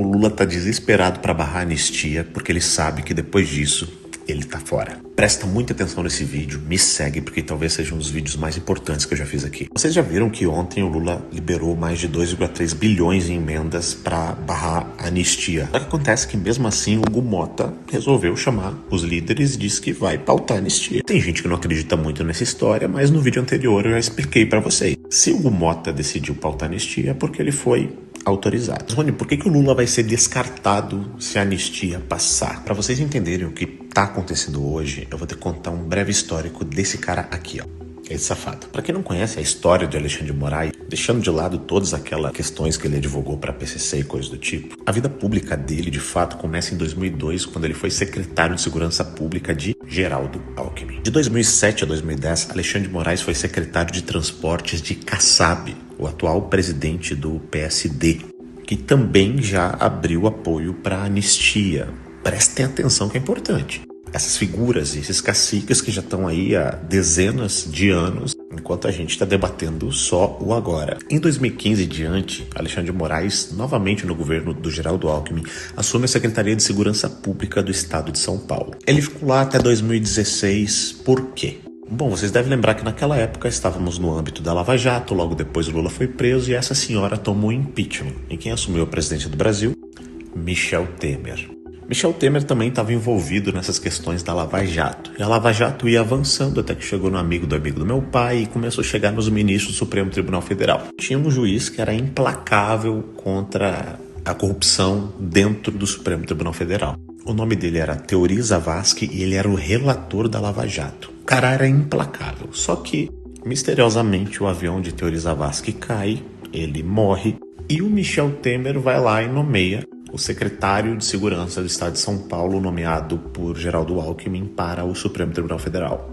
O Lula tá desesperado para barrar a anistia porque ele sabe que depois disso ele tá fora. Presta muita atenção nesse vídeo, me segue porque talvez seja um dos vídeos mais importantes que eu já fiz aqui. Vocês já viram que ontem o Lula liberou mais de 2,3 bilhões em emendas para barrar a anistia. Só que acontece que mesmo assim o Hugo Mota resolveu chamar os líderes e disse que vai pautar a anistia. Tem gente que não acredita muito nessa história, mas no vídeo anterior eu já expliquei para vocês. Se o Hugo Mota decidiu pautar a anistia é porque ele foi autorizado. Rony, por que o Lula vai ser descartado se a anistia passar? Para vocês entenderem o que tá acontecendo hoje, eu vou ter que contar um breve histórico desse cara aqui, ó. Esse safado. Para quem não conhece a história de Alexandre de Moraes, deixando de lado todas aquelas questões que ele advogou para PCC e coisas do tipo, a vida pública dele, de fato, começa em 2002, quando ele foi secretário de Segurança Pública de Geraldo Alckmin. De 2007 a 2010, Alexandre de Moraes foi secretário de Transportes de Kassab, o atual presidente do PSD, que também já abriu apoio para a anistia. Prestem atenção que é importante. Essas figuras e esses caciques que já estão aí há dezenas de anos, enquanto a gente está debatendo só o agora. Em 2015 e diante, Alexandre de Moraes, novamente no governo do Geraldo Alckmin, assume a Secretaria de Segurança Pública do Estado de São Paulo. Ele ficou lá até 2016, por quê? Bom, vocês devem lembrar que naquela época estávamos no âmbito da Lava Jato, logo depois o Lula foi preso e essa senhora tomou impeachment. E quem assumiu a presidência do Brasil? Michel Temer. Michel Temer também estava envolvido nessas questões da Lava Jato. E a Lava Jato ia avançando até que chegou no amigo do meu pai e começou a chegar nos ministros do Supremo Tribunal Federal. Tinha um juiz que era implacável contra a corrupção dentro do Supremo Tribunal Federal. O nome dele era Teori Zavascki e ele era o relator da Lava Jato. O cara era implacável, só que misteriosamente o avião de Teori Zavascki cai, ele morre e o Michel Temer vai lá e nomeia o secretário de Segurança do Estado de São Paulo, nomeado por Geraldo Alckmin para o Supremo Tribunal Federal,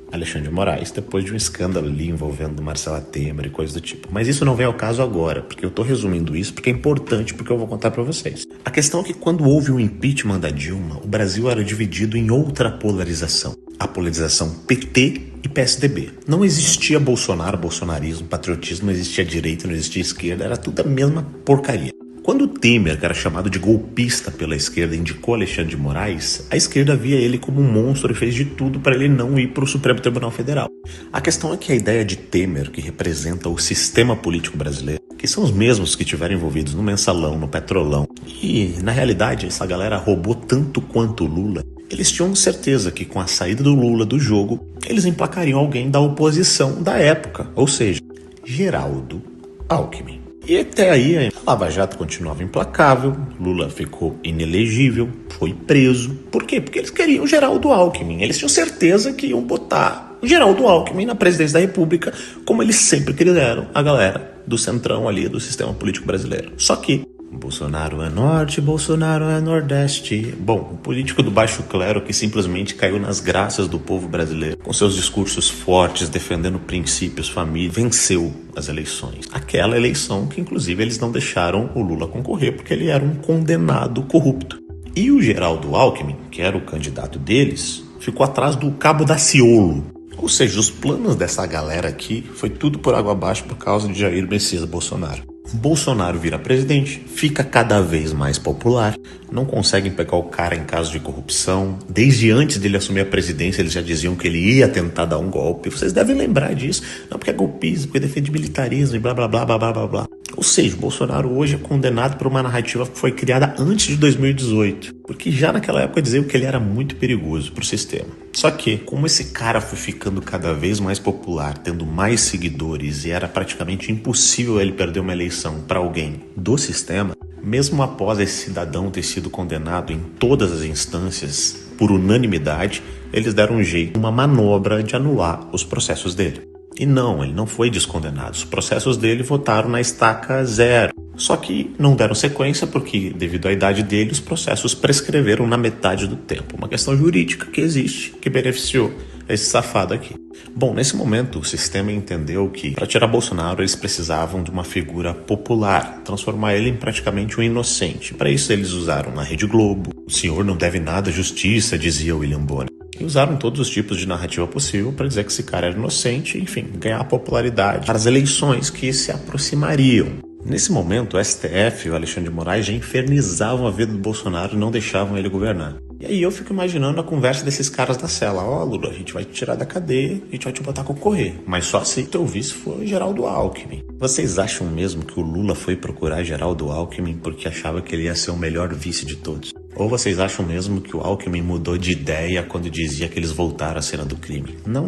Alexandre de Moraes, depois de um escândalo ali envolvendo Marcela Temer e coisas do tipo. Mas isso não vem ao caso agora, porque eu tô resumindo isso porque é importante, porque eu vou contar para vocês. A questão é que quando houve o impeachment da Dilma, o Brasil era dividido em outra polarização. A polarização PT e PSDB. Não existia Bolsonaro, bolsonarismo, patriotismo, não existia direita, não existia esquerda, era tudo a mesma porcaria. Quando o Temer, que era chamado de golpista pela esquerda, indicou Alexandre de Moraes, a esquerda via ele como um monstro e fez de tudo para ele não ir para o Supremo Tribunal Federal. A questão é que a ideia de Temer, que representa o sistema político brasileiro, que são os mesmos que estiveram envolvidos no Mensalão, no Petrolão, e na realidade essa galera roubou tanto quanto o Lula, eles tinham certeza que com a saída do Lula do jogo, eles emplacariam alguém da oposição da época, ou seja, Geraldo Alckmin. E até aí a Lava Jato continuava implacável, Lula ficou inelegível, foi preso. Por quê? Porque eles queriam Geraldo Alckmin. Eles tinham certeza que iam botar Geraldo Alckmin na presidência da República, como eles sempre quiseram, a galera do centrão ali do sistema político brasileiro. Só que Bolsonaro é norte, Bolsonaro é nordeste. Bom, o político do baixo clero que simplesmente caiu nas graças do povo brasileiro, com seus discursos fortes, defendendo princípios, família, venceu as eleições. Aquela eleição que, inclusive, eles não deixaram o Lula concorrer porque ele era um condenado corrupto. E o Geraldo Alckmin, que era o candidato deles, ficou atrás do Cabo Daciolo. Ou seja, os planos dessa galera aqui foi tudo por água abaixo por causa de Jair Messias Bolsonaro. Bolsonaro vira presidente, fica cada vez mais popular, não conseguem pegar o cara em caso de corrupção. Desde antes dele assumir a presidência, eles já diziam que ele ia tentar dar um golpe. Vocês devem lembrar disso. Não porque é golpismo, porque defende militarismo e blá blá blá blá blá blá blá. Ou seja, Bolsonaro hoje é condenado por uma narrativa que foi criada antes de 2018. Porque já naquela época diziam que ele era muito perigoso para o sistema. Só que, como esse cara foi ficando cada vez mais popular, tendo mais seguidores e era praticamente impossível ele perder uma eleição para alguém do sistema, mesmo após esse cidadão ter sido condenado em todas as instâncias por unanimidade, eles deram um jeito, uma manobra de anular os processos dele. E não, ele não foi descondenado. Os processos dele votaram na estaca zero. Só que não deram sequência porque, devido à idade dele, os processos prescreveram na metade do tempo. Uma questão jurídica que existe, que beneficiou esse safado aqui. Bom, nesse momento, o sistema entendeu que, para tirar Bolsonaro, eles precisavam de uma figura popular, transformar ele em praticamente um inocente. Para isso, eles usaram a Rede Globo. O senhor não deve nada à justiça, dizia William Bonner. E usaram todos os tipos de narrativa possível para dizer que esse cara era inocente, enfim, ganhar popularidade para as eleições que se aproximariam. Nesse momento, o STF e o Alexandre de Moraes já infernizavam a vida do Bolsonaro e não deixavam ele governar. E aí eu fico imaginando a conversa desses caras da cela. Ó, Lula, a gente vai te tirar da cadeia, a gente vai te botar a concorrer. Mas só se teu vice for Geraldo Alckmin. Vocês acham mesmo que o Lula foi procurar Geraldo Alckmin porque achava que ele ia ser o melhor vice de todos? Ou vocês acham mesmo que o Alckmin mudou de ideia quando dizia que eles voltaram à cena do crime? Não.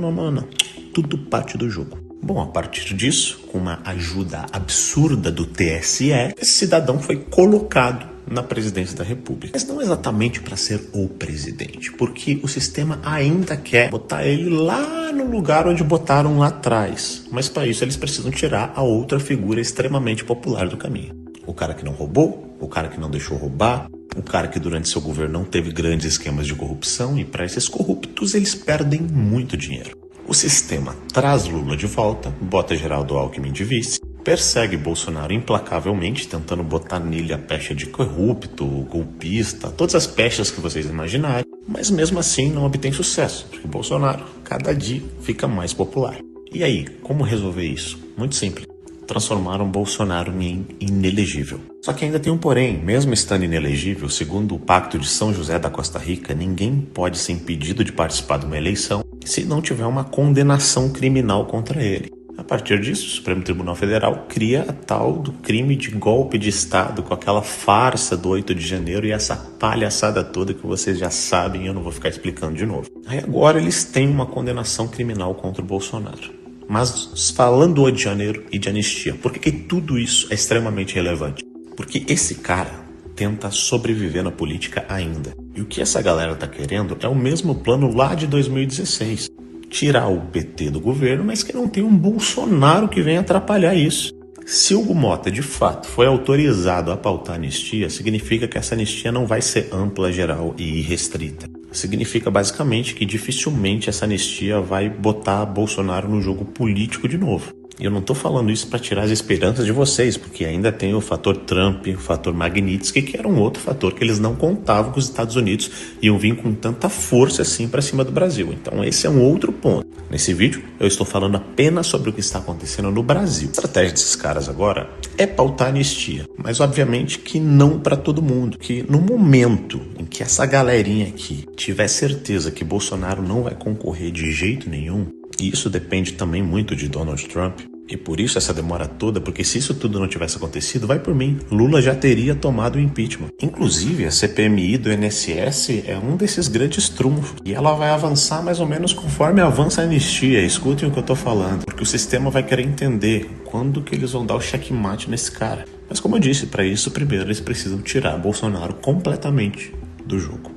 Tudo parte do jogo. Bom, a partir disso, com uma ajuda absurda do TSE, esse cidadão foi colocado na presidência da República. Mas não exatamente para ser o presidente, porque o sistema ainda quer botar ele lá no lugar onde botaram lá atrás. Mas para isso eles precisam tirar a outra figura extremamente popular do caminho. O cara que não roubou, o cara que não deixou roubar, o cara que durante seu governo não teve grandes esquemas de corrupção, e para esses corruptos eles perdem muito dinheiro. O sistema traz Lula de volta, bota Geraldo Alckmin de vice, persegue Bolsonaro implacavelmente, tentando botar nele a pecha de corrupto, golpista, todas as pechas que vocês imaginarem, mas mesmo assim não obtém sucesso, porque Bolsonaro cada dia fica mais popular. E aí, como resolver isso? Muito simples. Transformaram Bolsonaro em inelegível. Só que ainda tem um porém, mesmo estando inelegível, segundo o Pacto de São José da Costa Rica, ninguém pode ser impedido de participar de uma eleição se não tiver uma condenação criminal contra ele. A partir disso, o Supremo Tribunal Federal cria a tal do crime de golpe de Estado, com aquela farsa do 8 de janeiro e essa palhaçada toda que vocês já sabem e eu não vou ficar explicando de novo. Aí agora eles têm uma condenação criminal contra o Bolsonaro. Mas falando do 8 de janeiro e de anistia, por que tudo isso é extremamente relevante? Porque esse cara tenta sobreviver na política ainda. E o que essa galera tá querendo é o mesmo plano lá de 2016. Tirar o PT do governo, mas que não tem um Bolsonaro que venha atrapalhar isso. Se Hugo Mota, de fato, foi autorizado a pautar anistia, significa que essa anistia não vai ser ampla, geral e irrestrita. Significa basicamente que dificilmente essa anistia vai botar Bolsonaro no jogo político de novo. E eu não estou falando isso para tirar as esperanças de vocês, porque ainda tem o fator Trump, o fator Magnitsky, que era um outro fator que eles não contavam que os Estados Unidos iam vir com tanta força assim para cima do Brasil. Então esse é um outro ponto. Nesse vídeo eu estou falando apenas sobre o que está acontecendo no Brasil. A estratégia desses caras agora é pautar anistia, mas obviamente que não para todo mundo. Que no momento em que essa galerinha aqui tiver certeza que Bolsonaro não vai concorrer de jeito nenhum, e isso depende também muito de Donald Trump, e por isso essa demora toda, porque se isso tudo não tivesse acontecido, vai por mim, Lula já teria tomado o impeachment. Inclusive, a CPMI do INSS é um desses grandes trunfos, e ela vai avançar mais ou menos conforme avança a anistia. Escutem o que eu tô falando, porque o sistema vai querer entender quando que eles vão dar o checkmate nesse cara. Mas como eu disse, para isso primeiro eles precisam tirar Bolsonaro completamente do jogo.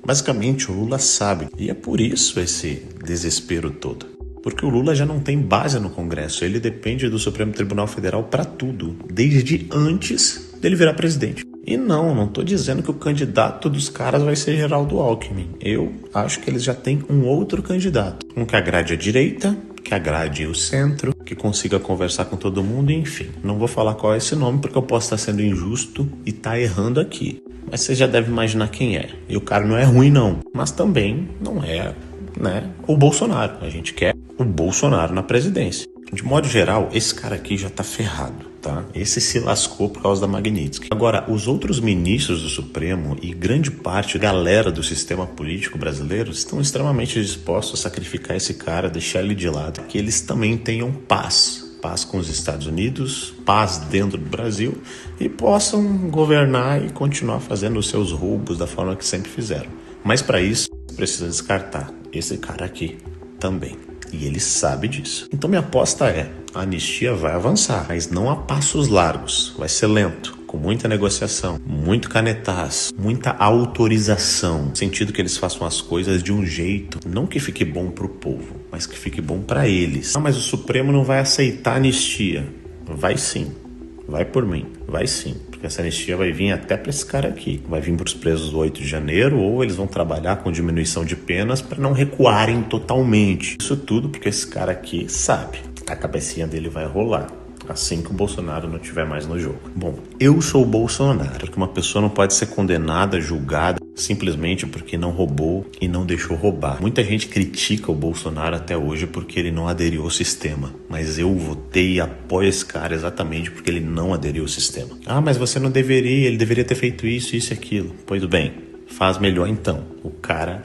Basicamente, o Lula sabe, e é por isso esse desespero todo. Porque o Lula já não tem base no Congresso, ele depende do Supremo Tribunal Federal para tudo, desde antes dele virar presidente. E não estou dizendo que o candidato dos caras vai ser Geraldo Alckmin. Eu acho que eles já têm um outro candidato, um que agrade a direita, que agrade o centro, que consiga conversar com todo mundo, enfim. Não vou falar qual é esse nome porque eu posso estar sendo injusto e estar errando aqui. Mas você já deve imaginar quem é. E o cara não é ruim não, mas também não é, o Bolsonaro. A gente quer o Bolsonaro na presidência. De modo geral, esse cara aqui já tá ferrado, tá? Esse se lascou por causa da Magnitsky. Agora, os outros ministros do Supremo e grande parte da galera do sistema político brasileiro estão extremamente dispostos a sacrificar esse cara, deixar ele de lado, que eles também tenham paz. Paz com os Estados Unidos, paz dentro do Brasil e possam governar e continuar fazendo os seus roubos da forma que sempre fizeram. Mas para isso, precisa descartar esse cara aqui também. E ele sabe disso. Então minha aposta é, a anistia vai avançar, mas não a passos largos. Vai ser lento, com muita negociação, muito canetaço, muita autorização. No sentido que eles façam as coisas de um jeito, não que fique bom pro povo, mas que fique bom para eles. Ah, mas o Supremo não vai aceitar a anistia. Vai sim. Vai por mim. Vai sim. Porque essa anistia vai vir até para esse cara aqui. Vai vir para os presos do 8 de janeiro ou eles vão trabalhar com diminuição de penas para não recuarem totalmente. Isso tudo porque esse cara aqui sabe. A cabecinha dele vai rolar assim que o Bolsonaro não estiver mais no jogo. Bom, eu sou o Bolsonaro, porque uma pessoa não pode ser condenada, julgada simplesmente porque não roubou e não deixou roubar. Muita gente critica o Bolsonaro até hoje porque ele não aderiu ao sistema, mas eu votei e apoio esse cara exatamente porque ele não aderiu ao sistema. Ah, mas você não deveria, ele deveria ter feito isso, isso e aquilo. Pois bem, faz melhor então. O cara